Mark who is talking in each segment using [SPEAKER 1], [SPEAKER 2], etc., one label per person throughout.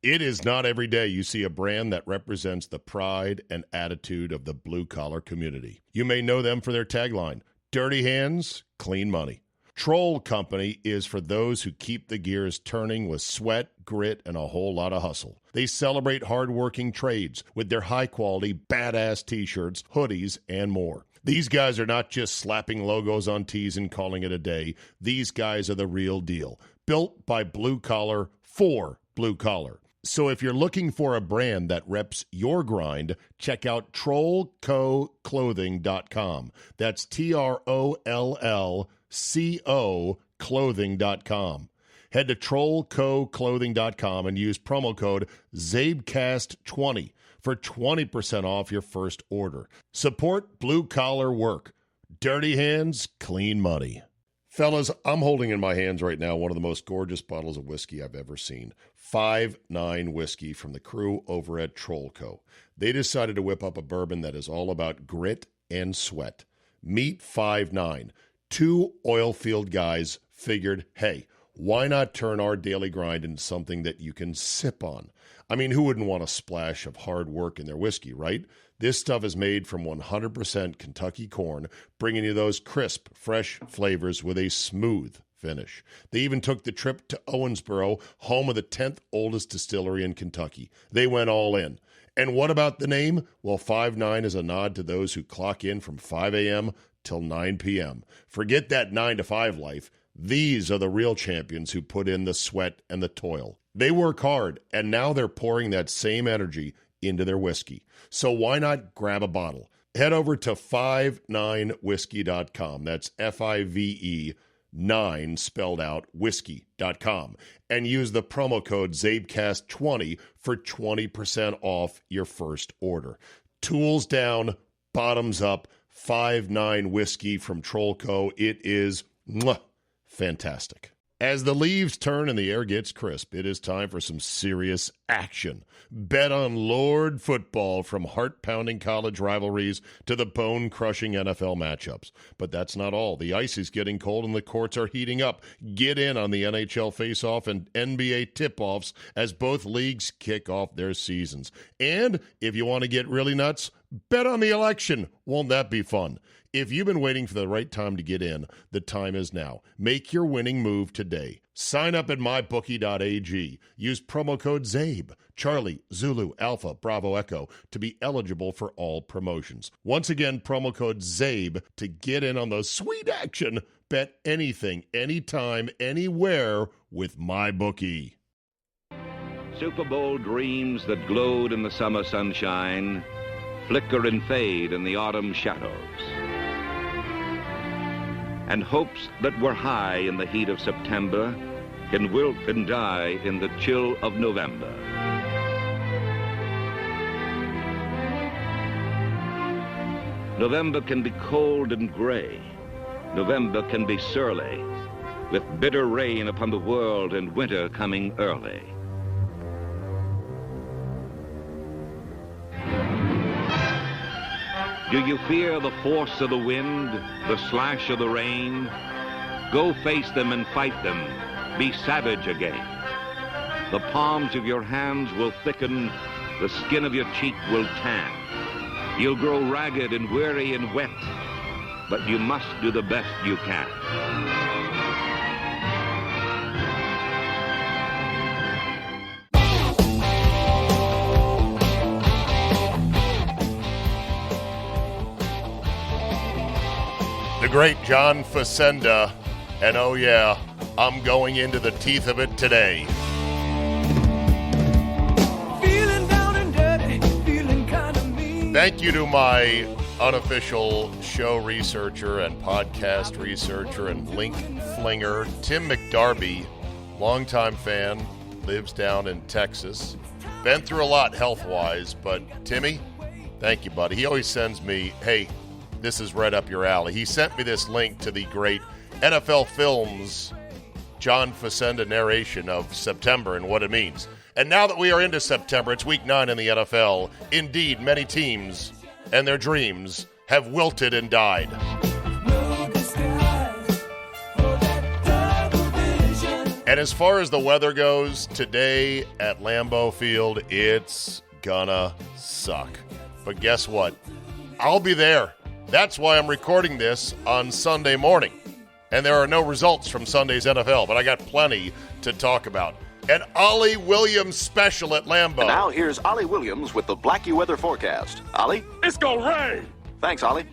[SPEAKER 1] It is not every day you see a brand that represents the pride and attitude of the blue-collar community. You may know them for their tagline, Dirty Hands, Clean Money. Troll Company is for those who keep the gears turning with sweat, grit, and a whole lot of hustle. They celebrate hardworking trades with their high-quality, badass t-shirts, hoodies, and more. These guys are not just slapping logos on tees and calling it a day. These guys are the real deal. Built by blue collar for blue collar. So if you're looking for a brand that reps your grind, check out TrollCoClothing.com. That's TrollCo clothing.com. Head to TrollCoClothing.com and use promo code CzabeCast20 for 20% off your first order. Support blue-collar work. Dirty hands, clean money. Fellas, I'm holding in my hands right now one of the most gorgeous bottles of whiskey I've ever seen. 5.9 whiskey from the crew over at Trollco. They decided to whip up a bourbon that is all about grit and sweat. Meet 5.9. Two oil field guys figured, hey, why not turn our daily grind into something that you can sip on? I mean, who wouldn't want a splash of hard work in their whiskey, right? This stuff is made from 100% Kentucky corn, bringing you those crisp, fresh flavors with a smooth finish. They even took the trip to Owensboro, home of the 10th oldest distillery in Kentucky. They went all in. And what about the name? Well, 5.9 is a nod to those who clock in from 5 a.m. till 9 p.m. Forget that 9 to 5 life. These are the real champions who put in the sweat and the toil. They work hard, and now they're pouring that same energy into their whiskey. So why not grab a bottle? Head over to 59whiskey.com. That's F-I-V-E 9 spelled out whiskey.com. And use the promo code CzabeCast20 for 20% off your first order. Tools down, bottoms up, 5.9 whiskey from Trollco. It is fantastic. As the leaves turn and the air gets crisp, it is time for some serious action. Bet on Lord football, from heart-pounding college rivalries to the bone-crushing NFL matchups. But that's not all. The ice is getting cold and the courts are heating up. Get in on the NHL face-off and NBA tip-offs as both leagues kick off their seasons. And if you want to get really nuts, bet on the election. Won't that be fun? If you've been waiting for the right time to get in, the time is now. Make your winning move today. Sign up at mybookie.ag. Use promo code CZABE, Charlie, Zulu, Alpha, Bravo, Echo, to be eligible for all promotions. Once again, promo code CZABE to get in on the sweet action. Bet anything, anytime, anywhere with MyBookie.
[SPEAKER 2] Super Bowl dreams that glowed in the summer sunshine flicker and fade in the autumn shadows. And hopes that were high in the heat of September can wilt and die in the chill of November. November can be cold and gray. November can be surly, with bitter rain upon the world and winter coming early. Do you fear the force of the wind, the slash of the rain? Go face them and fight them. Be savage again. The palms of your hands will thicken. The skin of your cheek will tan. You'll grow ragged and weary and wet, but you must do the best you can.
[SPEAKER 1] The great John Facenda, and oh yeah, I'm going into the teeth of it today.
[SPEAKER 3] Feeling down and dirty, feeling kind of mean.
[SPEAKER 1] Thank you to my unofficial show researcher and podcast researcher and link flinger, Tim McDarby, longtime fan, lives down in Texas. Been through a lot health-wise, but Timmy, thank you, buddy. He always sends me, hey, this is right up your alley. He sent me this link to the great NFL Films John Facenda narration of September and what it means. And now that we are into September, it's week 9 in the NFL. Indeed, many teams and their dreams have wilted and died. And as far as the weather goes, today at Lambeau Field, it's gonna suck. But guess what? I'll be there. That's why I'm recording this on Sunday morning. And there are no results from Sunday's NFL, but I got plenty to talk about. An Ollie Williams special at Lambeau.
[SPEAKER 4] And now here's Ollie Williams with the Blackie weather forecast. Ollie?
[SPEAKER 5] It's gonna rain.
[SPEAKER 4] Thanks, Ollie.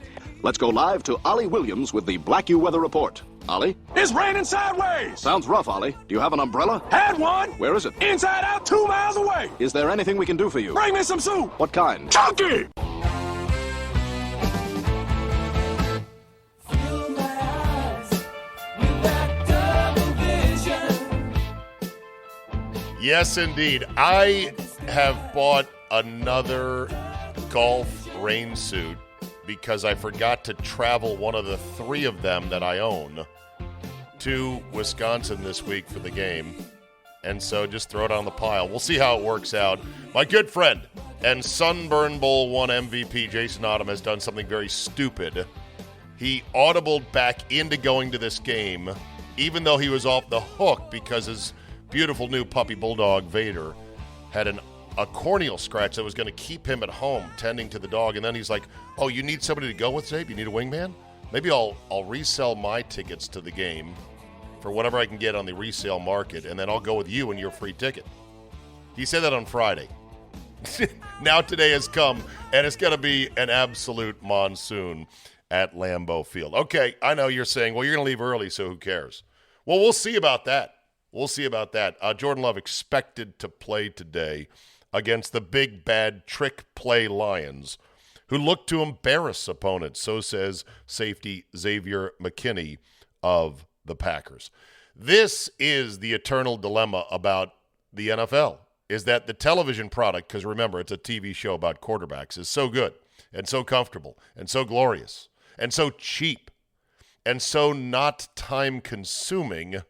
[SPEAKER 4] Let's go live to Ollie Williams with the Blackie weather report. Ollie?
[SPEAKER 5] It's raining sideways.
[SPEAKER 4] Sounds rough, Ollie. Do you have an umbrella?
[SPEAKER 5] Had one.
[SPEAKER 4] Where is it?
[SPEAKER 5] Inside out, 2 miles away.
[SPEAKER 4] Is there anything we can do for you?
[SPEAKER 5] Bring me some soup.
[SPEAKER 4] What kind?
[SPEAKER 5] Chunky.
[SPEAKER 3] Fill my eyes with that double vision.
[SPEAKER 1] Yes, indeed. I have bought another golf rain suit because I forgot to travel one of the 3 of them that I own to Wisconsin this week for the game. And so just throw it on the pile. We'll see how it works out. My good friend and Sunburn Bowl 1 MVP, Jason Autumn, has done something very stupid. He audibled back into going to this game, even though he was off the hook because his beautiful new puppy bulldog, Vader, had a corneal scratch that was going to keep him at home tending to the dog. And then he's like, oh, you need somebody to go with, Czabe? You need a wingman? Maybe I'll resell my tickets to the game for whatever I can get on the resale market, and then I'll go with you and your free ticket. He said that on Friday. Now today has come, and it's going to be an absolute monsoon at Lambeau Field. Okay, I know you're saying, well, you're going to leave early, so who cares? Well, we'll see about that. We'll see about that. Jordan Love expected to play today against the big, bad trick play Lions, who look to embarrass opponents. So says safety Xavier McKinney of the Packers. This is the eternal dilemma about the NFL, is that the television product, because remember, it's a TV show about quarterbacks, is so good and so comfortable and so glorious and so cheap and so not time-consuming.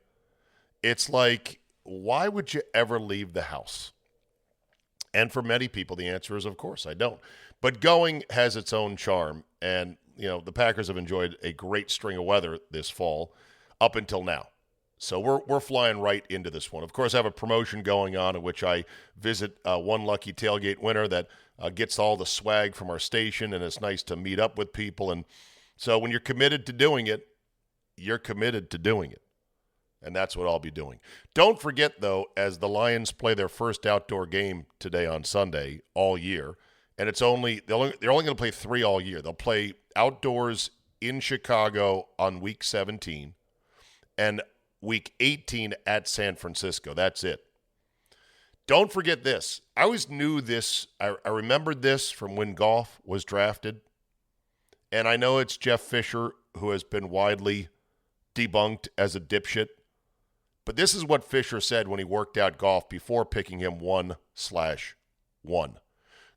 [SPEAKER 1] It's like, why would you ever leave the house? And for many people, the answer is, of course, I don't. But going has its own charm. And, you know, the Packers have enjoyed a great string of weather this fall up until now. So we're flying right into this one. Of course, I have a promotion going on in which I visit one lucky tailgate winner that gets all the swag from our station, and it's nice to meet up with people. And so when you're committed to doing it, you're committed to doing it. And that's what I'll be doing. Don't forget, though, as the Lions play their first outdoor game today on Sunday all year, and they're only going to play 3 all year. They'll play outdoors in Chicago on Week 17 and Week 18 at San Francisco. That's it. Don't forget this. I always knew this. I remembered this from when Goff was drafted. And I know it's Jeff Fisher who has been widely debunked as a dipshit. But this is what Fisher said when he worked out Goff before picking him 1/1.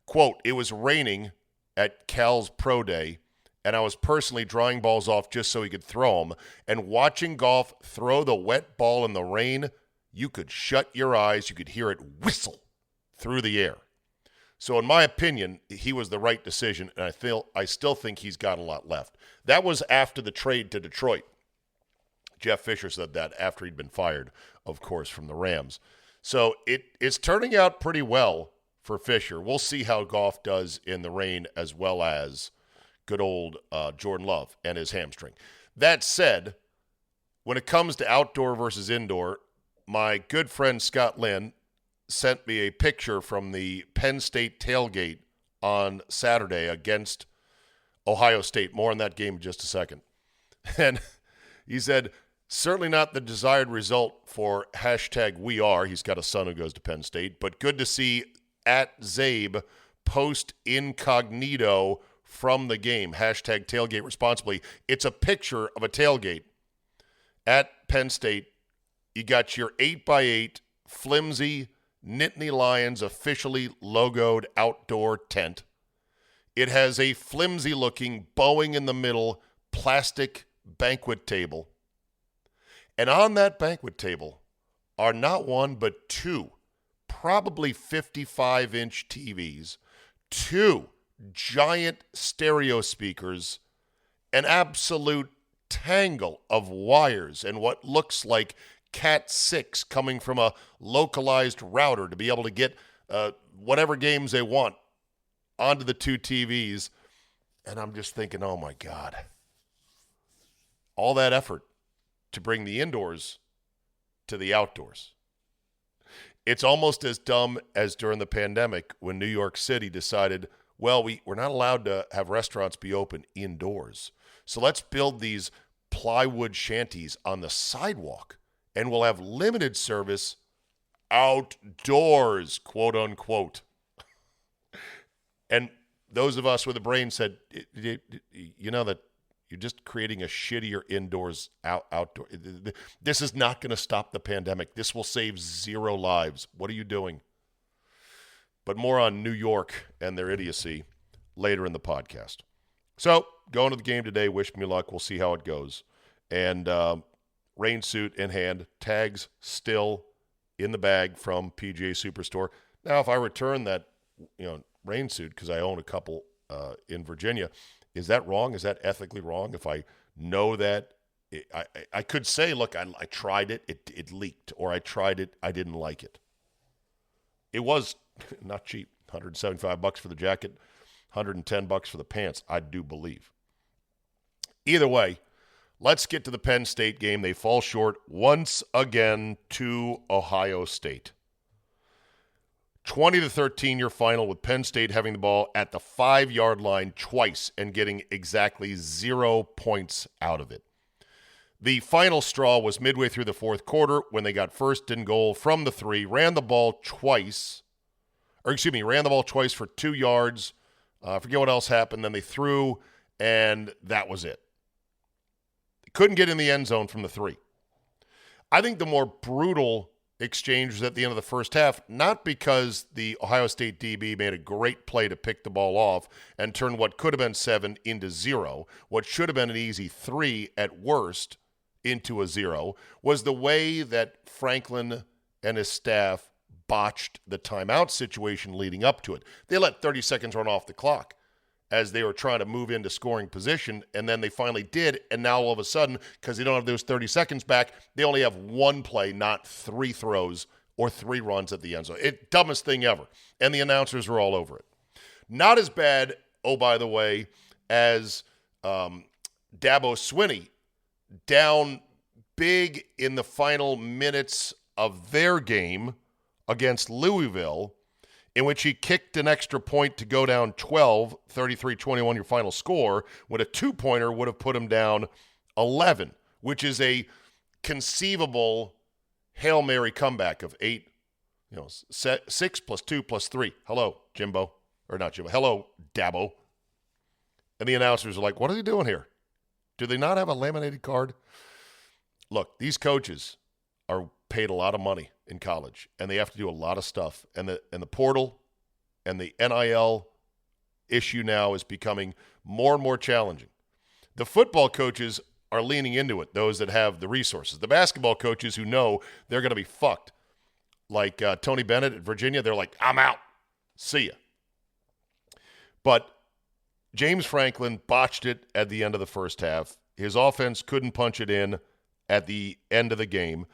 [SPEAKER 1] Quote, it was raining at Cal's Pro Day, and I was personally drying balls off just so he could throw them. And watching Goff throw the wet ball in the rain, you could shut your eyes. You could hear it whistle through the air. So in my opinion, he was the right decision, and I still think he's got a lot left. That was after the trade to Detroit. Jeff Fisher said that after he'd been fired, of course, from the Rams. So it's turning out pretty well for Fisher. We'll see how Goff does in the rain, as well as good old Jordan Love and his hamstring. That said, when it comes to outdoor versus indoor, my good friend Scott Lynn sent me a picture from the Penn State tailgate on Saturday against Ohio State. More on that game in just a second. And he said, certainly not the desired result for #WeAre. He's got a son who goes to Penn State, but good to see at Czabe post incognito from the game. #tailgate responsibly. It's a picture of a tailgate at Penn State. You got your 8x8 flimsy Nittany Lions officially logoed outdoor tent. It has a flimsy-looking, bowing in the middle, plastic banquet table. And on that banquet table are not one but 2, probably 55-inch TVs, 2 giant stereo speakers, an absolute tangle of wires, and what looks like Cat 6 coming from a localized router to be able to get whatever games they want onto the two TVs. And I'm just thinking, oh, my God. All that effort to bring the indoors to the outdoors. It's almost as dumb as during the pandemic when New York City decided, well, we're not allowed to have restaurants be open indoors. So let's build these plywood shanties on the sidewalk, and we'll have limited service outdoors, quote unquote. And those of us with a brain said, you know that you're just creating a shittier indoors outdoor. This is not going to stop the pandemic. This will save 0 lives. What are you doing? But more on New York and their idiocy later in the podcast. So, going to the game today, wish me luck. We'll see how it goes. And rain suit in hand, tags still in the bag from PGA Superstore. Now, if I return that, rain suit because I own a couple in Virginia, is that wrong? Is that ethically wrong? If I know that, I could say, look, I tried it, it leaked, or I tried it, I didn't like it. It was not cheap, $175 for the jacket, $110 for the pants, I do believe. Either way, let's get to the Penn State game. They fall short once again to Ohio State. 20-13 your final with Penn State having the ball at the 5-yard line twice and getting exactly 0 points out of it. The final straw was midway through the fourth quarter when they got first and goal from the 3, ran the ball twice for 2 yards. I forget what else happened. Then they threw, and that was it. They couldn't get in the end zone from the 3. I think the more brutal exchange was at the end of the first half, not because the Ohio State DB made a great play to pick the ball off and turn what could have been 7 into 0, what should have been an easy 3 at worst into a 0, was the way that Franklin and his staff botched the timeout situation leading up to it. They let 30 seconds run off the clock as they were trying to move into scoring position, and then they finally did, and now all of a sudden, because they don't have those 30 seconds back, they only have 1 play, not 3 throws or 3 runs at the end zone. Dumbest thing ever, and the announcers were all over it. Not as bad, oh, by the way, as Dabo Swinney down big in the final minutes of their game against Louisville, in which he kicked an extra point to go down 12, 33-21 your final score, when a 2-pointer would have put him down 11, which is a conceivable Hail Mary comeback of 8, 6 plus 2 plus 3. Hello, Jimbo. Or not Jimbo. Hello, Dabo. And the announcers are like, what are they doing here? Do they not have a laminated card? Look, these coaches are paid a lot of money in college, and they have to do a lot of stuff. And the portal and the NIL issue now is becoming more and more challenging. The football coaches are leaning into it, those that have the resources. The basketball coaches who know they're going to be fucked, like Tony Bennett at Virginia, they're like, I'm out. See ya. But James Franklin botched it at the end of the first half. His offense couldn't punch it in at the end of the game.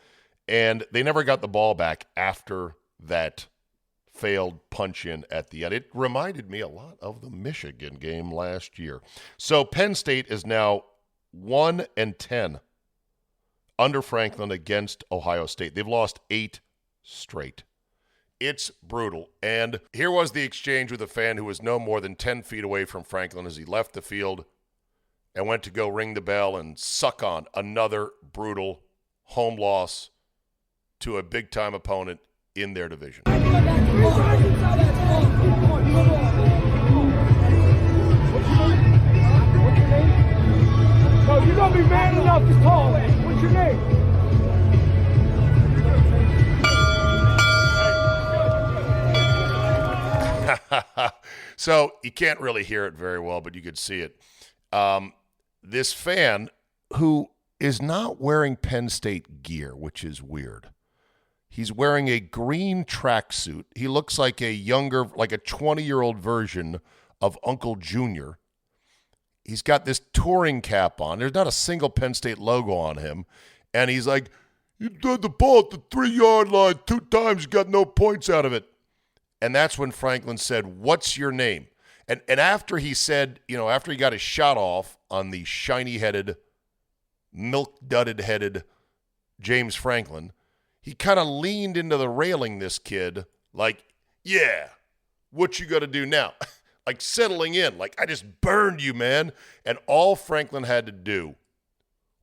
[SPEAKER 1] And they never got the ball back after that failed punch-in at the end. It reminded me a lot of the Michigan game last year. So Penn State is now 1-10 under Franklin against Ohio State. They've lost 8 straight. It's brutal. And here was the exchange with a fan who was no more than 10 feet away from Franklin as he left the field and went to go ring the bell and suck on another brutal home loss to a big-time opponent in their division.
[SPEAKER 3] So you're going to be man enough to call. What's your name?
[SPEAKER 1] So you can't really hear it very well, but you could see it. This fan who is not wearing Penn State gear, which is weird. He's wearing a green tracksuit. He looks like a 20-year-old version of Uncle Junior. He's got this touring cap on. There's not a single Penn State logo on him. And he's like, You threw the ball at the 3-yard line 2 times, you got no points out of it. And that's when Franklin said, what's your name? And after he said, after he got his shot off on the shiny-headed, milk-dudded-headed James Franklin, he kind of leaned into the railing, this kid, like, yeah, what you got to do now? Like settling in, like, I just burned you, man. And all Franklin had to do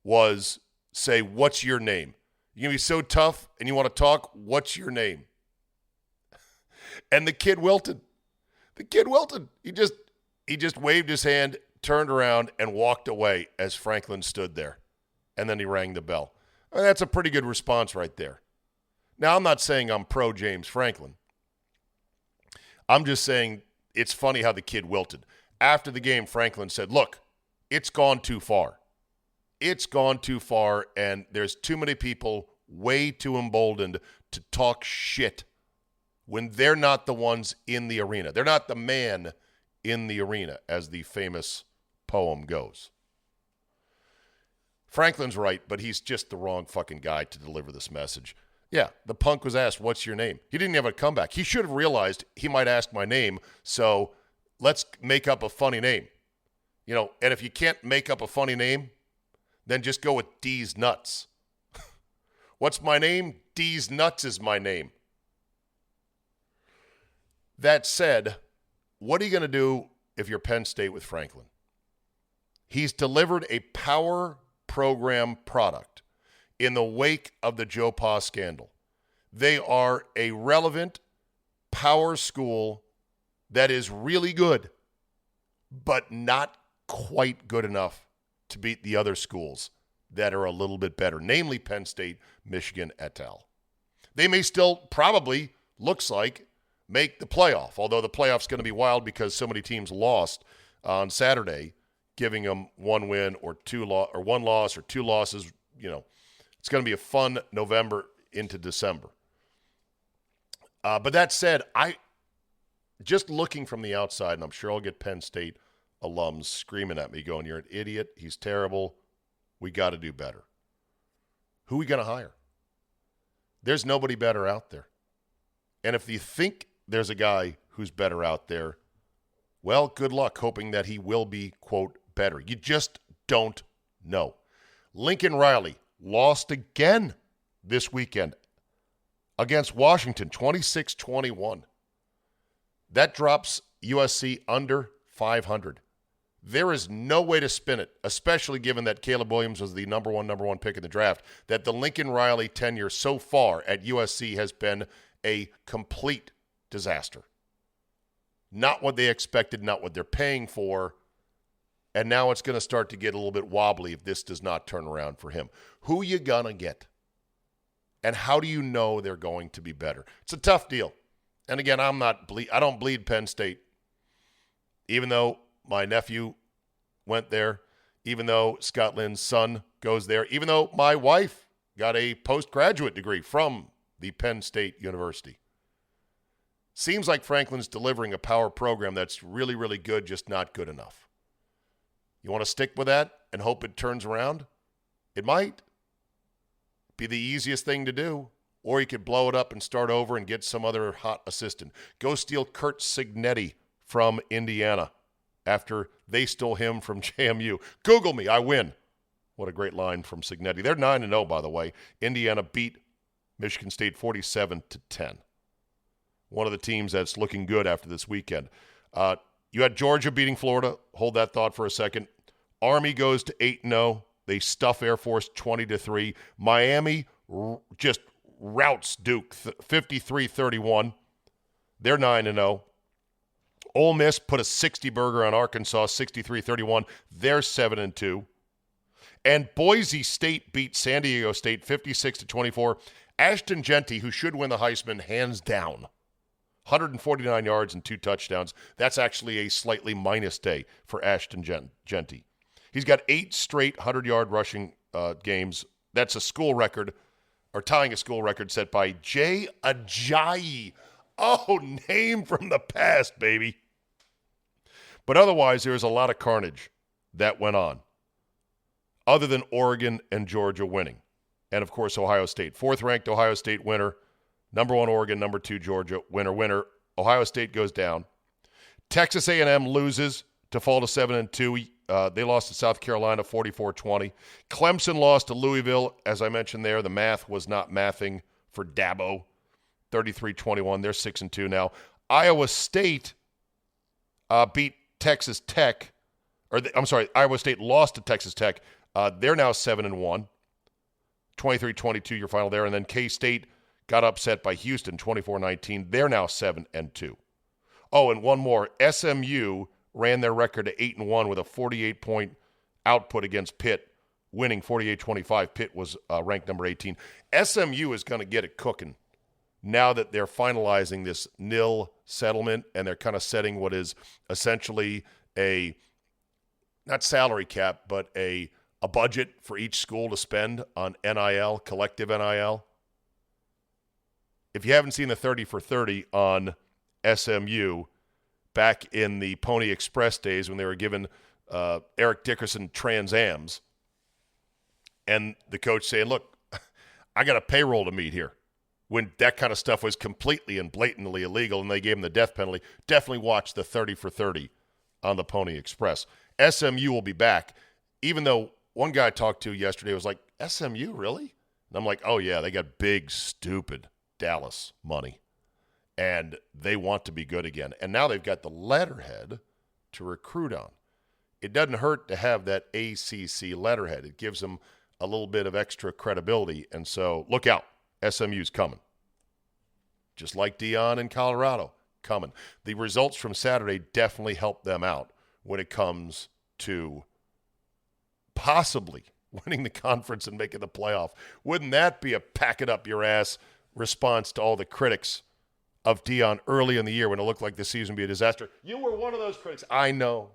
[SPEAKER 1] was say, what's your name? You're going to be so tough and you want to talk, what's your name? And the kid wilted. He just waved his hand, turned around, and walked away as Franklin stood there. And then he rang the bell. I mean, that's a pretty good response right there. Now, I'm not saying I'm pro James Franklin. I'm just saying it's funny how the kid wilted. After the game, Franklin said, look, it's gone too far. It's gone too far, and there's too many people way too emboldened to talk shit when they're not the ones in the arena. They're not the man in the arena, as the famous poem goes. Franklin's right, but he's just the wrong fucking guy to deliver this message. Yeah, the punk was asked, what's your name? He didn't have a comeback. He should have realized he might ask my name, so let's make up a funny name. And if you can't make up a funny name, then just go with D's Nuts. What's my name? D's Nuts is my name. That said, what are you going to do if you're Penn State with Franklin? He's delivered a power program product in the wake of the Joe Pa scandal. They are a relevant power school that is really good, but not quite good enough to beat the other schools that are a little bit better, namely Penn State, Michigan, et al. They may still probably, looks like, make the playoff, although the playoff's going to be wild because so many teams lost on Saturday, giving them one win or one loss or 2 losses. It's going to be a fun November into December. But that said, just looking from the outside, and I'm sure I'll get Penn State alums screaming at me going, you're an idiot, he's terrible, we got to do better. Who are we going to hire? There's nobody better out there. And if you think there's a guy who's better out there, well, good luck hoping that he will be, quote, better. You just don't know. Lincoln Riley lost again this weekend against Washington, 26-21. That drops USC under 500. There is no way to spin it, especially given that Caleb Williams was the number one pick in the draft, that the Lincoln Riley tenure so far at USC has been a complete disaster. Not what they expected, not what they're paying for, and now it's going to start to get a little bit wobbly if this does not turn around for him. Who you going to get? And how do you know they're going to be better? It's a tough deal. And again, I don't bleed Penn State. Even though my nephew went there, even though Scott Lynn's son goes there, even though my wife got a postgraduate degree from the Penn State University. Seems like Franklin's delivering a power program that's really, really good, just not good enough. You want to stick with that and hope it turns around? It might be the easiest thing to do. Or you could blow it up and start over and get some other hot assistant. Go steal Kurt Cignetti from Indiana after they stole him from JMU. Google me, I win. What a great line from Cignetti. They're 9-0, by the way. Indiana beat Michigan State 47-10. One of the teams that's looking good after this weekend. You had Georgia beating Florida. Hold that thought for a second. Army goes to 8-0. They stuff Air Force 20-3. Miami just routs Duke 53-31. They're 9-0. Ole Miss put a 60-burger on Arkansas 63-31. They're 7-2. And Boise State beat San Diego State 56-24. Ashton Jeanty, who should win the Heisman, hands down. 149 yards and 2 touchdowns. That's actually a slightly minus day for Ashton Jeanty. He's got 8 straight 100-yard rushing games. That's a school record, or tying a school record set by Jay Ajayi. Oh, name from the past, baby. But otherwise, there was a lot of carnage that went on, other than Oregon and Georgia winning. And, of course, Ohio State. 4th-ranked Ohio State winner. Number 1 Oregon, number 2 Georgia. Winner. Ohio State goes down. Texas A&M loses to fall to 7-2. They lost to South Carolina 44-20. Clemson lost to Louisville. As I mentioned there, the math was not mathing for Dabo. 33-21. They're 6-2 now. Iowa State beat Texas Tech. Iowa State lost to Texas Tech. They're now 7-1. 23-22 your final there. And then K-State got upset by Houston 24-19. They're now 7-2. Oh, and one more. SMU ran their record to 8-1 with a 48-point output against Pitt, winning 48-25. Pitt was ranked number 18. SMU is going to get it cooking now that they're finalizing this nil settlement, and they're kind of setting what is essentially a, not salary cap, but a budget for each school to spend on NIL, collective NIL. If you haven't seen the 30 for 30 on SMU back in the Pony Express days when they were given Eric Dickerson Trans Ams, and the coach saying, look, I got a payroll to meet here, when that kind of stuff was completely and blatantly illegal and they gave him the death penalty, definitely watch the 30 for 30 on the Pony Express. SMU will be back, even though one guy I talked to yesterday was like, SMU, really? And I'm like, oh, yeah, they got big, stupid Dallas money, and they want to be good again. And now they've got the letterhead to recruit on. It doesn't hurt to have that ACC letterhead. It gives them a little bit of extra credibility, and so look out. SMU's coming. Just like Deion in Colorado, coming. The results from Saturday definitely helped them out when it comes to possibly winning the conference and making the playoff. Wouldn't that be a pack-it-up-your-ass response to all the critics of Deion early in the year when it looked like the season would be a disaster? You were one of those critics. I know.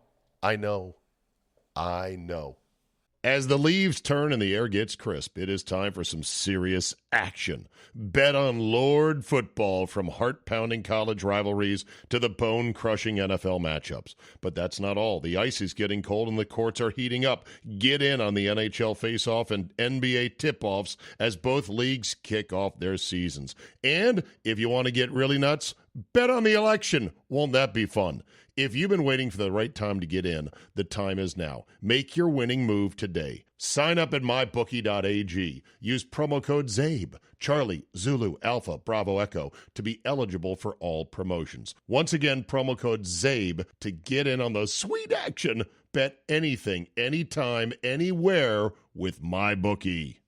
[SPEAKER 1] As the leaves turn and the air gets crisp, it is time for some serious action. Bet on Lord football, from heart-pounding college rivalries to the bone-crushing NFL matchups. But that's not all. The ice is getting cold and the courts are heating up. Get in on the NHL face-off and NBA tip-offs as both leagues kick off their seasons. And if you want to get really nuts, bet on the election. Won't that be fun? If you've been waiting for the right time to get in, the time is now. Make your winning move today. Sign up at mybookie.ag. Use promo code ZABE, Charlie, Zulu, Alpha, Bravo, Echo, to be eligible for all promotions. Once again, promo code ZABE to get in on the sweet action. Bet anything, anytime, anywhere with MyBookie.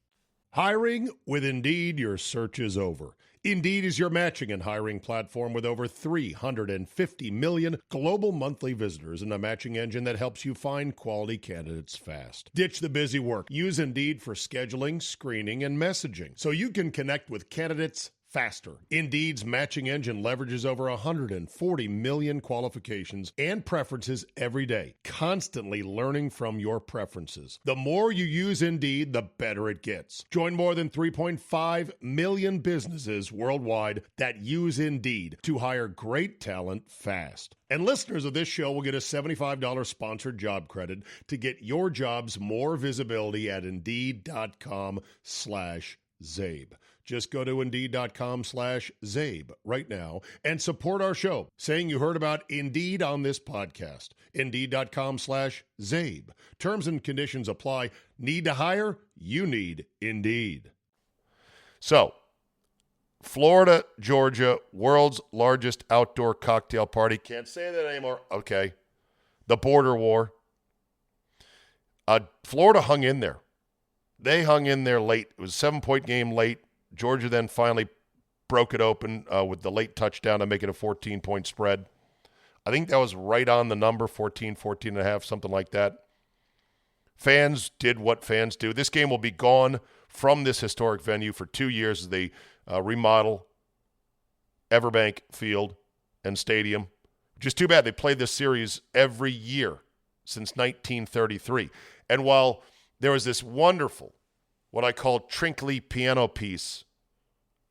[SPEAKER 1] Hiring with Indeed, your search is over. Indeed is your matching and hiring platform with over 350 million global monthly visitors and a matching engine that helps you find quality candidates fast. Ditch the busy work. Use Indeed for scheduling, screening, and messaging so you can connect with candidates faster. Indeed's matching engine leverages over 140 million qualifications and preferences every day, constantly learning from your preferences. The more you use Indeed, the better it gets. Join more than 3.5 million businesses worldwide that use Indeed to hire great talent fast. And listeners of this show will get a $75 sponsored job credit to get your jobs more visibility at Indeed.com/Zabe. Just go to Indeed.com/Zabe right now and support our show, saying you heard about Indeed on this podcast. Indeed.com/Zabe. Terms and conditions apply. Need to hire? You need Indeed. So, Florida, Georgia, world's largest outdoor cocktail party. Can't say that anymore. Okay. The border war. Florida hung in there. They hung in there late. It was a 7-point game late. Georgia then finally broke it open with the late touchdown to make it a 14-point spread. I think that was right on the number, 14 and a half, something like that. Fans did what fans do. This game will be gone from this historic venue for 2 years as they remodel Everbank Field and Stadium, which is too bad. They played this series every year since 1933. And while there was this wonderful, what I call trinkly piano piece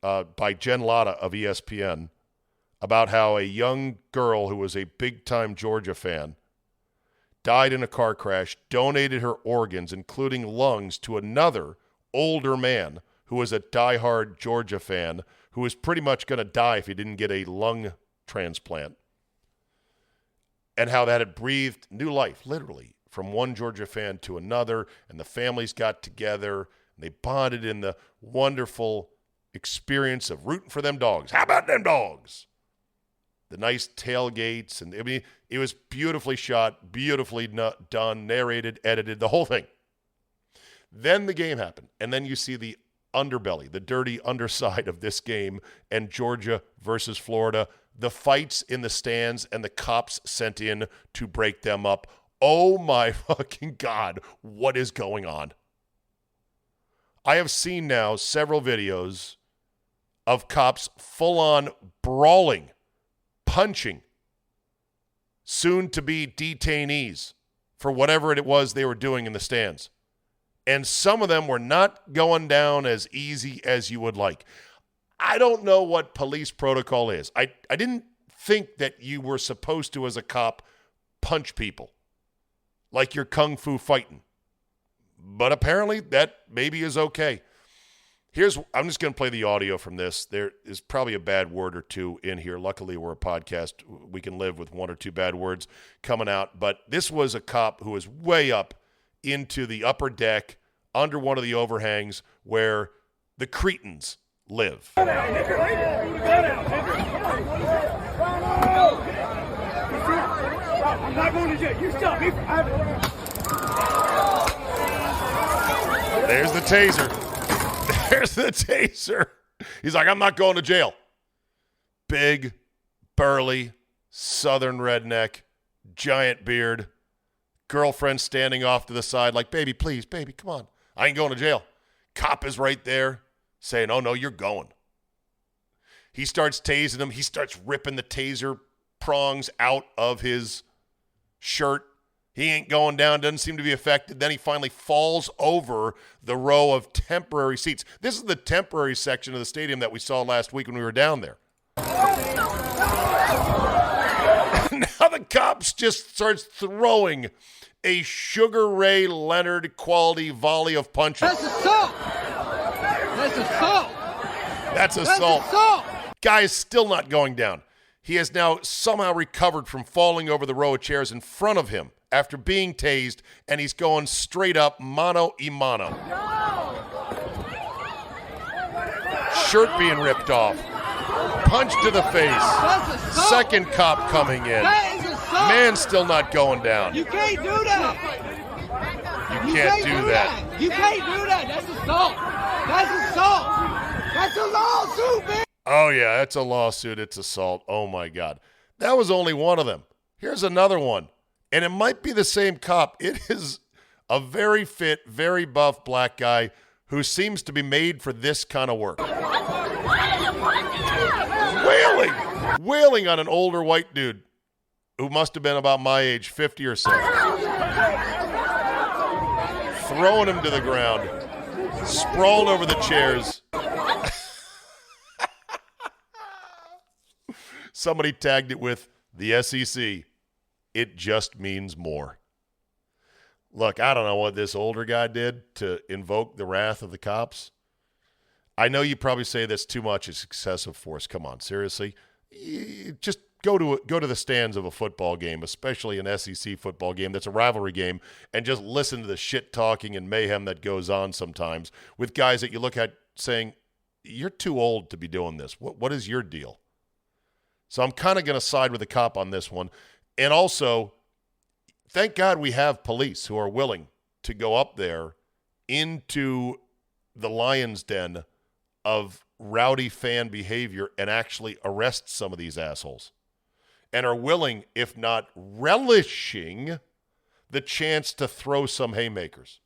[SPEAKER 1] by Jen Latta of ESPN about how a young girl who was a big-time Georgia fan died in a car crash, donated her organs, including lungs, to another older man who was a diehard Georgia fan, who was pretty much going to die if he didn't get a lung transplant, and how that had breathed new life, literally, from one Georgia fan to another, and the families got together, and they bonded in the wonderful experience of rooting for them dogs. How about them dogs? The nice tailgates, and I mean, it was beautifully shot, beautifully done, narrated, edited, the whole thing. Then the game happened, and then you see the underbelly, the dirty underside of this game, and Georgia versus Florida, the fights in the stands and the cops sent in to break them up. Oh my fucking God, what is going on? I have seen now several videos of cops full-on brawling, punching soon-to-be detainees for whatever it was they were doing in the stands. And some of them were not going down as easy as you would like. I don't know what police protocol is. I didn't think that you were supposed to, as a cop, punch people like you're kung fu fighting. But apparently that maybe is okay. I'm just going to play the audio from this. There is probably a bad word or two in here. Luckily, we're a podcast. We can live with one or two bad words coming out. But this was a cop who was way up into the upper deck under one of the overhangs where the Cretans live.
[SPEAKER 3] I'm not going to jail. You stop me from having it.
[SPEAKER 1] There's the taser. There's the taser. He's like, I'm not going to jail. Big, burly, southern redneck, giant beard, girlfriend standing off to the side like, baby, please, baby, come on. I ain't going to jail. Cop is right there saying, oh, no, you're going. He starts tasing him. He starts ripping the taser prongs out of his shirt. He ain't going down, doesn't seem to be affected. Then he finally falls over the row of temporary seats. This is the temporary section of the stadium that we saw last week when we were down there. Now the cops just starts throwing a Sugar Ray Leonard quality volley of punches.
[SPEAKER 3] That's assault. That's assault.
[SPEAKER 1] That's assault.
[SPEAKER 3] That's assault.
[SPEAKER 1] Guy is still not going down. He has now somehow recovered from falling over the row of chairs in front of him after being tased, and he's going straight up mano a mano. Shirt being ripped off. Punch to the face. Second cop coming in. Man still not going down.
[SPEAKER 3] You can't do that.
[SPEAKER 1] You can't do that.
[SPEAKER 3] You can't do that. That's assault. That's assault. That's a lawsuit, man.
[SPEAKER 1] Oh, yeah, that's a lawsuit. It's assault. Oh, my God. That was only one of them. Here's another one. And it might be the same cop. It is a very fit, very buff black guy who seems to be made for this kind of work. Wailing on an older white dude who must have been about my age, 50 or so. Throwing him to the ground, sprawled over the chairs. Somebody tagged it with the SEC. It just means more. Look, I don't know what this older guy did to invoke the wrath of the cops. I know you probably say that's too much. It's excessive force. Come on, seriously. Just go to the stands of a football game, especially an SEC football game that's a rivalry game, and just listen to the shit talking and mayhem that goes on sometimes with guys that you look at saying, you're too old to be doing this. What is your deal? So I'm kind of going to side with the cop on this one. And also, thank God we have police who are willing to go up there into the lion's den of rowdy fan behavior and actually arrest some of these assholes. And are willing, if not relishing, the chance to throw some haymakers.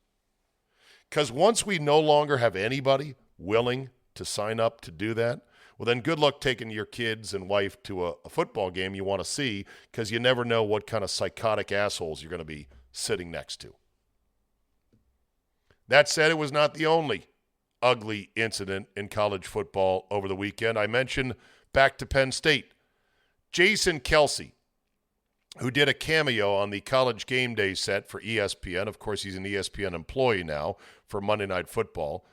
[SPEAKER 1] Because once we no longer have anybody willing to sign up to do that, well, then good luck taking your kids and wife to a football game you want to see, because you never know what kind of psychotic assholes you're going to be sitting next to. That said, it was not the only ugly incident in college football over the weekend. I mentioned back to Penn State. Jason Kelce, who did a cameo on the College Game Day set for ESPN. Of course, he's an ESPN employee now for Monday Night Football.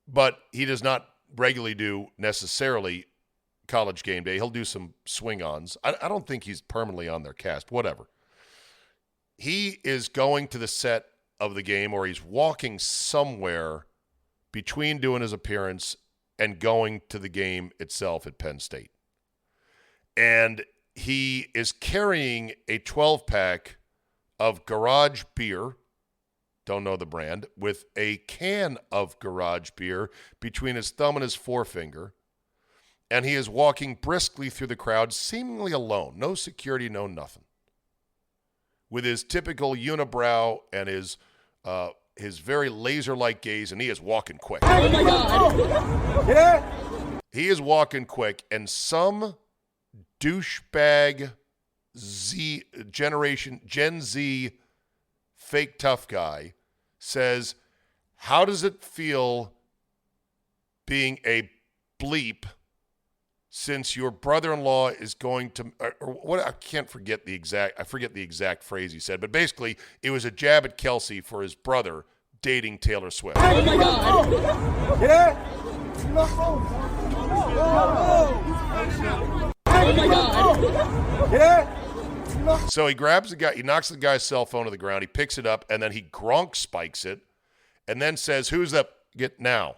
[SPEAKER 1] But he does not regularly do necessarily College Game Day. He'll do some swing-ons. I don't think he's permanently on their cast. Whatever. He is going to the set of the game, or he's walking somewhere between doing his appearance and going to the game itself at Penn State. And he is carrying a 12-pack of Garage beer, don't know the brand, with a can of Garage beer between his thumb and his forefinger. And he is walking briskly through the crowd, seemingly alone. No security, no nothing. With his typical unibrow and his very laser-like gaze, and he is walking quick.
[SPEAKER 3] Oh my God! Yeah.
[SPEAKER 1] He is walking quick, and some douchebag Gen Z fake tough guy says, how does it feel being a bleep since your brother-in-law is going to, or what? I forget the exact phrase he said, but basically it was a jab at Kelce for his brother dating Taylor Swift.
[SPEAKER 3] Oh my God! Yeah. Oh my God! Yeah.
[SPEAKER 1] So he grabs the guy, he knocks the guy's cell phone to the ground, he picks it up, and then he Gronk spikes it, and then says, "Who's up? Get now."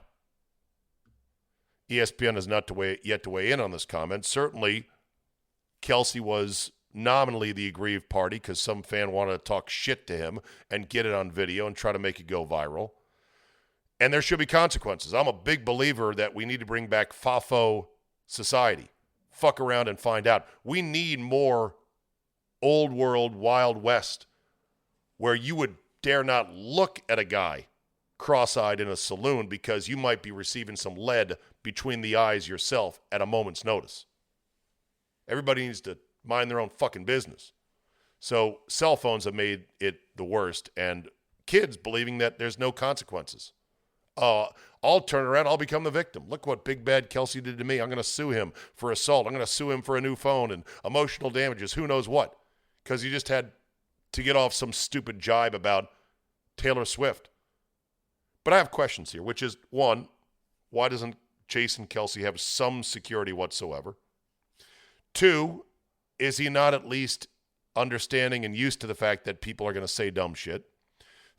[SPEAKER 1] ESPN has not yet to weigh in on this comment. Certainly, Kelce was nominally the aggrieved party because some fan wanted to talk shit to him and get it on video and try to make it go viral. And there should be consequences. I'm a big believer that we need to bring back FAFO society. Fuck around and find out. We need more old world Wild West where you would dare not look at a guy cross-eyed in a saloon because you might be receiving some lead between the eyes yourself at a moment's notice. Everybody needs to mind their own fucking business. So cell phones have made it the worst, and kids believing that there's no consequences. I'll turn around, I'll become the victim. Look what big bad Kelce did to me. I'm going to sue him for assault. I'm going to sue him for a new phone and emotional damages, who knows what, because he just had to get off some stupid jibe about Taylor Swift. But I have questions here, which is, one, why doesn't Jason Kelce have some security whatsoever? Two, is he not at least understanding and used to the fact that people are going to say dumb shit?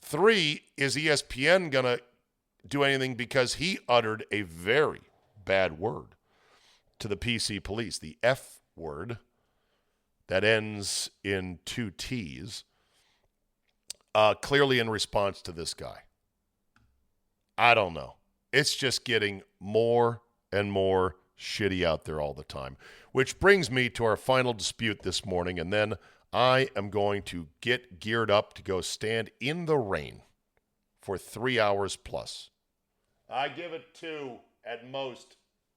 [SPEAKER 1] Three, is ESPN going to do anything because he uttered a very bad word to the PC police, the F word that ends in 2 T's, clearly in response to this guy? I don't know. It's just getting more and more shitty out there all the time. Which brings me to our final dispute this morning, and then I am going to get geared up to go stand in the rain for 3 hours plus. I give it 2 at most.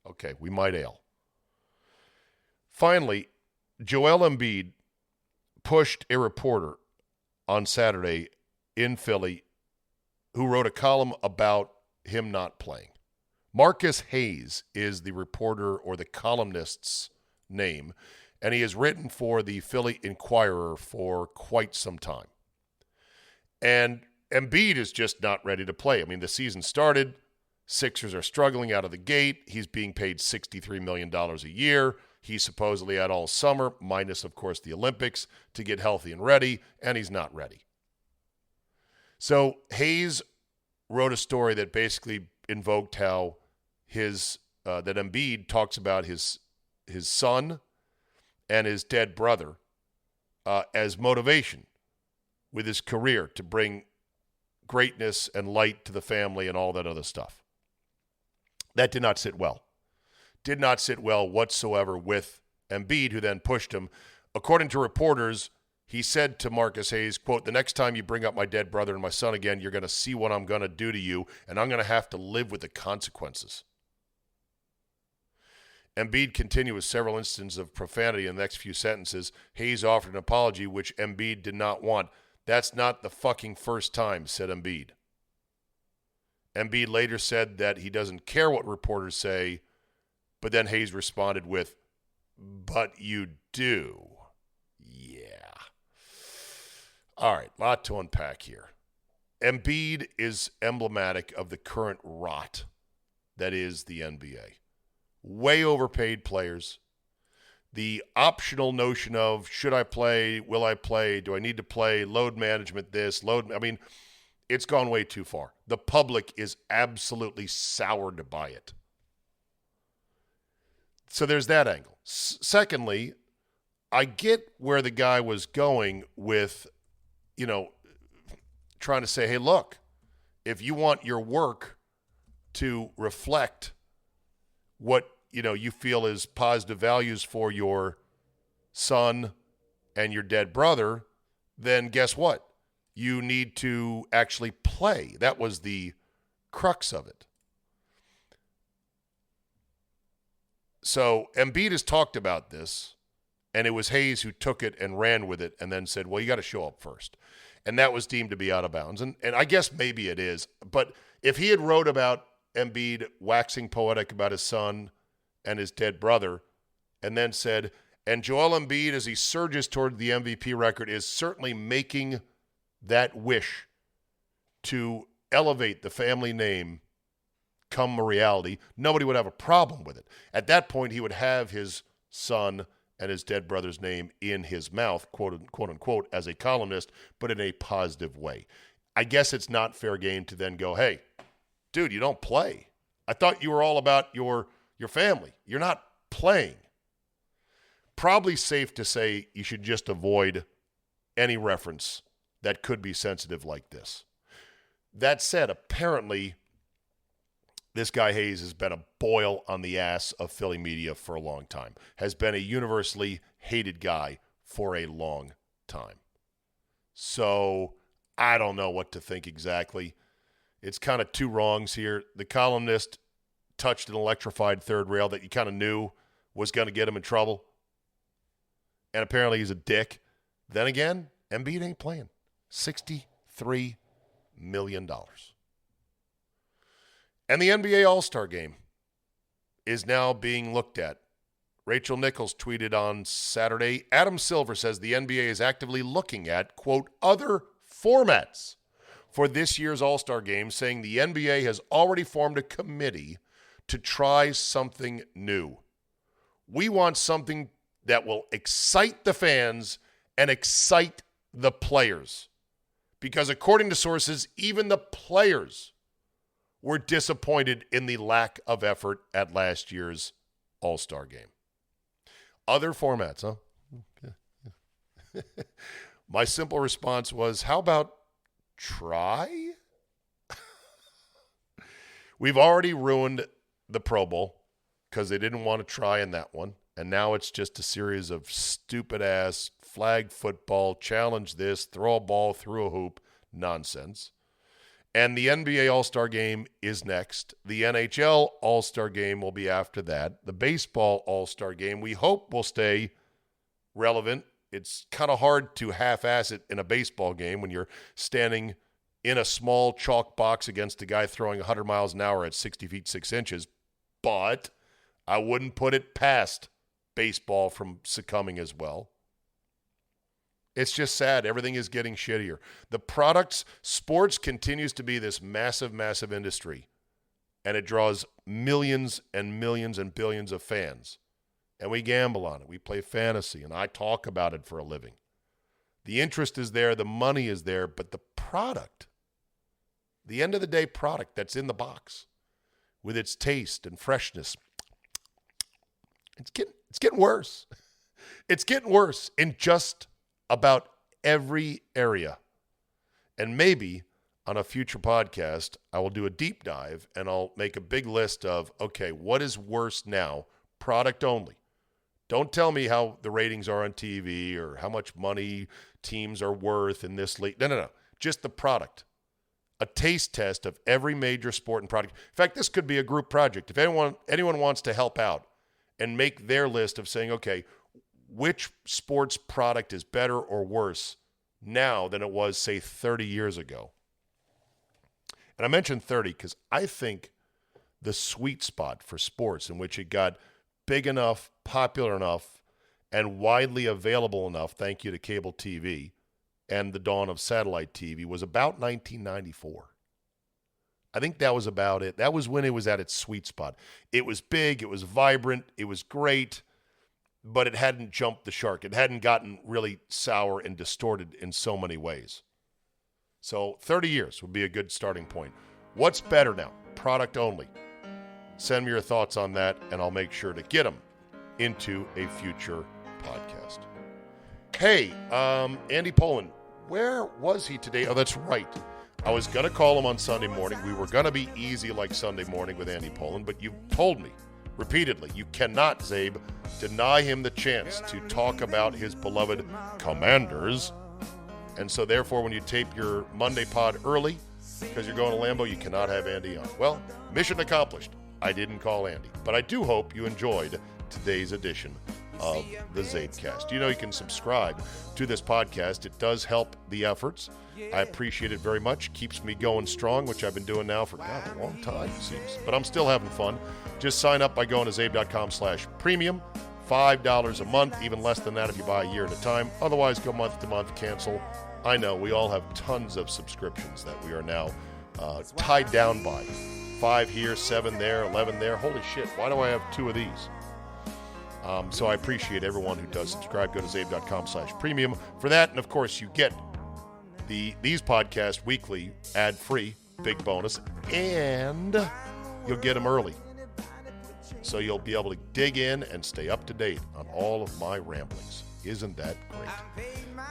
[SPEAKER 1] Okay, we might ail. Finally, Joel Embiid pushed a reporter on Saturday in Philly who wrote a column about him not playing. Marcus Hayes is the reporter or the columnist's name, and he has written for the Philly Inquirer for quite some time. And Embiid is just not ready to play. I mean, the season started. Sixers are struggling out of the gate. He's being paid $63 million a year. He supposedly had all summer, minus, of course, the Olympics, to get healthy and ready, and he's not ready. So Hayes wrote a story that basically invoked how that Embiid talks about his son and his dead brother as motivation with his career to bring greatness and light to the family and all that other stuff. That did not sit well. Did not sit well whatsoever with Embiid, who then pushed him. According to reporters, he said to Marcus Hayes, quote, "The next time you bring up my dead brother and my son again, you're going to see what I'm going to do to you, and I'm going to have to live with the consequences." Embiid continued with several instances of profanity in the next few sentences. Hayes offered an apology, which Embiid did not want. "That's not the fucking first time," said Embiid. Embiid later said that he doesn't care what reporters say, but then Hayes responded with, "But you do." Yeah. All right, lot to unpack here. Embiid is emblematic of the current rot that is the NBA. Way overpaid players. The optional notion of should I play, will I play, do I need to play, load management it's gone way too far. The public is absolutely soured by it. So there's that angle. Secondly, I get where the guy was going with, trying to say, hey, look, if you want your work to reflect what, you feel is positive values for your son and your dead brother, then guess what? You need to actually play. That was the crux of it. So Embiid has talked about this, and it was Hayes who took it and ran with it and then said, well, you got to show up first. And that was deemed to be out of bounds. And I guess maybe it is. But if he had wrote about Embiid waxing poetic about his son and his dead brother and then said, and Joel Embiid, as he surges toward the MVP record, is certainly making that wish to elevate the family name come a reality, nobody would have a problem with it. At that point, he would have his son and his dead brother's name in his mouth, quote unquote, as a columnist, but in a positive way. I guess it's not fair game to then go, hey, dude, you don't play. I thought you were all about your family. You're not playing. Probably safe to say you should just avoid any reference that could be sensitive like this. That said, apparently this guy Hayes has been a boil on the ass of Philly media for a long time, has been a universally hated guy for a long time. So I don't know what to think exactly. It's kind of two wrongs here. The columnist touched an electrified third rail that you kind of knew was going to get him in trouble. And apparently he's a dick. Then again, Embiid ain't playing. $63 million. And the NBA All-Star Game is now being looked at. Rachel Nichols tweeted on Saturday, Adam Silver says the NBA is actively looking at, quote, other formats for this year's All-Star Game, saying the NBA has already formed a committee to try something new. We want something that will excite the fans and excite the players. Because according to sources, even the players were disappointed in the lack of effort at last year's All-Star Game. Other formats, huh? My simple response was, how about try? We've already ruined the Pro Bowl because they didn't want to try in that one. And now it's just a series of stupid-ass flag football, challenge this, throw a ball through a hoop nonsense. And the NBA All-Star Game is next. The NHL All-Star Game will be after that. The baseball All-Star Game, we hope, will stay relevant. It's kind of hard to half-ass it in a baseball game when you're standing in a small chalk box against a guy throwing 100 miles an hour at 60 feet 6 inches. But I wouldn't put it past baseball from succumbing as well. It's just sad. Everything is getting shittier. The products, sports continues to be this massive, massive industry, and it draws millions and millions and billions of fans. And we gamble on it. We play fantasy, and I talk about it for a living. The interest is there. The money is there. But the product, the end of the day product that's in the box with its taste and freshness, it's getting worse. It's getting worse in just about every area. And maybe on a future podcast, I will do a deep dive and I'll make a big list of, okay, what is worse now? Product only. Don't tell me how the ratings are on TV or how much money teams are worth in this league. No. Just the product. A taste test of every major sport and product. In fact, this could be a group project. If anyone wants to help out and make their list of saying, okay, which sports product is better or worse now than it was, say, 30 years ago? And I mentioned 30 because I think the sweet spot for sports in which it got big enough, popular enough, and widely available enough, thank you to cable TV and the dawn of satellite TV, was about 1994. I think that was about it. That was when it was at its sweet spot. It was big, it was vibrant, it was great, but it hadn't jumped the shark. It hadn't gotten really sour and distorted in so many ways. So 30 years would be a good starting point. What's better now? Product only. Send me your thoughts on that, and I'll make sure to get them into a future podcast. Hey, Andy Pollin, where was he today? Oh, that's right. I was going to call him on Sunday morning. We were going to be easy like Sunday morning with Andy Pollin, but you told me repeatedly you cannot, Czabe, deny him the chance to talk about his beloved Commanders. And so, therefore, when you tape your Monday pod early, because you're going to Lambeau, you cannot have Andy on. Well, mission accomplished. I didn't call Andy, but I do hope you enjoyed today's edition of the CzabeCast. You know you can subscribe to this podcast. It does help the efforts. I appreciate it very much. Keeps me going strong, which I've been doing now for a long time, it seems. But I'm still having fun. Just sign up by going to czabe.com/premium. $5 a month, even less than that if you buy a year at a time. Otherwise, go month to month, cancel. I know we all have tons of subscriptions that we are now tied down by. 5 here, 7 there, 11 there. Holy shit, why do I have 2 of these? So I appreciate everyone who does subscribe. Go to czabe.com/premium for that. And, of course, you get these podcasts weekly, ad-free, big bonus, and you'll get them early. So you'll be able to dig in and stay up to date on all of my ramblings. Isn't that great?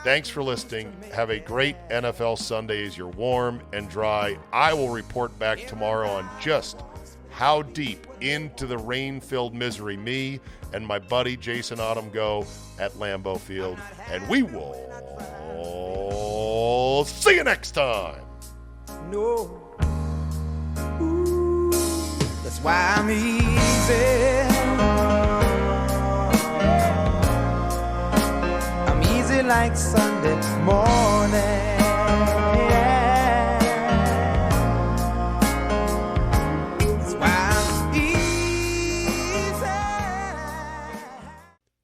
[SPEAKER 1] Thanks for listening. Have a great NFL Sunday as you're warm and dry. I will report back tomorrow on just how deep into the rain-filled misery me and my buddy Jason Autumn go at Lambeau Field. And we will see you next time.
[SPEAKER 3] No. Ooh, that's why I'm easy. I'm easy like Sunday morning. That's why I'm easy.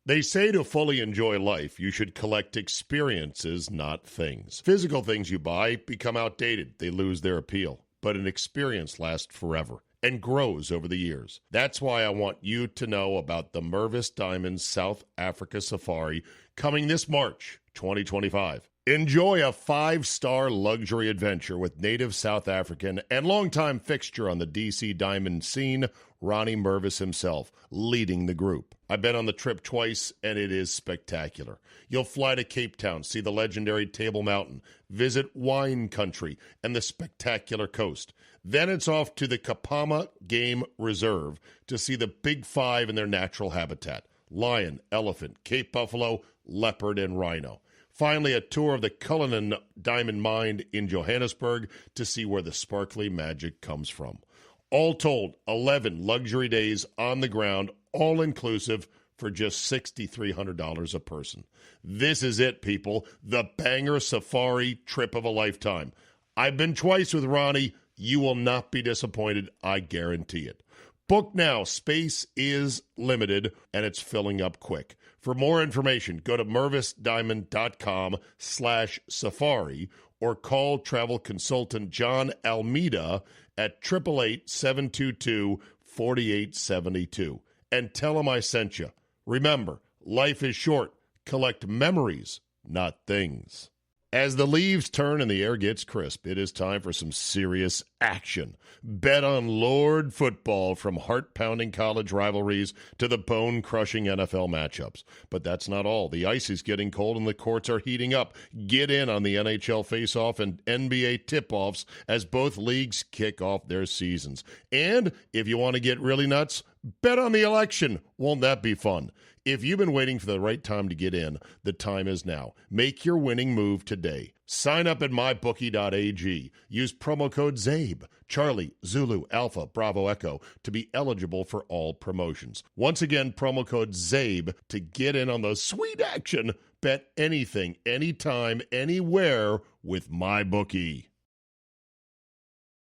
[SPEAKER 1] They say to fully enjoy life, you should collect experiences, not things. Physical things you buy become outdated. They lose their appeal. But an experience lasts forever and grows over the years. That's why I want you to know about the Mervis Diamonds South Africa Safari coming this March 2025. Enjoy a 5-star luxury adventure with native South African and longtime fixture on the DC diamond scene, Ronnie Mervis himself, leading the group. I've been on the trip twice, and it is spectacular. You'll fly to Cape Town, see the legendary Table Mountain, visit wine country and the spectacular coast. Then it's off to the Kapama Game Reserve to see the Big Five in their natural habitat: lion, elephant, Cape buffalo, leopard, and rhino. Finally, a tour of the Cullinan Diamond Mine in Johannesburg to see where the sparkly magic comes from. All told, 11 luxury days on the ground, all-inclusive, for just $6,300 a person. This is it, people. The banger safari trip of a lifetime. I've been twice with Ronnie. You will not be disappointed. I guarantee it. Book now. Space is limited, and it's filling up quick. For more information, go to mervisdiamond.com/safari or call travel consultant John Almeida at 888-722-4872 and tell him I sent you. Remember, life is short. Collect memories, not things. As the leaves turn and the air gets crisp, it is time for some serious action. Bet on Lord football, from heart-pounding college rivalries to the bone-crushing NFL matchups. But that's not all. The ice is getting cold and the courts are heating up. Get in on the NHL face-off and NBA tip-offs as both leagues kick off their seasons. And if you want to get really nuts, bet on the election. Won't that be fun? If you've been waiting for the right time to get in, the time is now. Make your winning move today. Sign up at mybookie.ag. Use promo code CZABE, Charlie, Zulu, Alpha, Bravo, Echo, to be eligible for all promotions. Once again, promo code CZABE to get in on the sweet action. Bet anything, anytime, anywhere with MyBookie.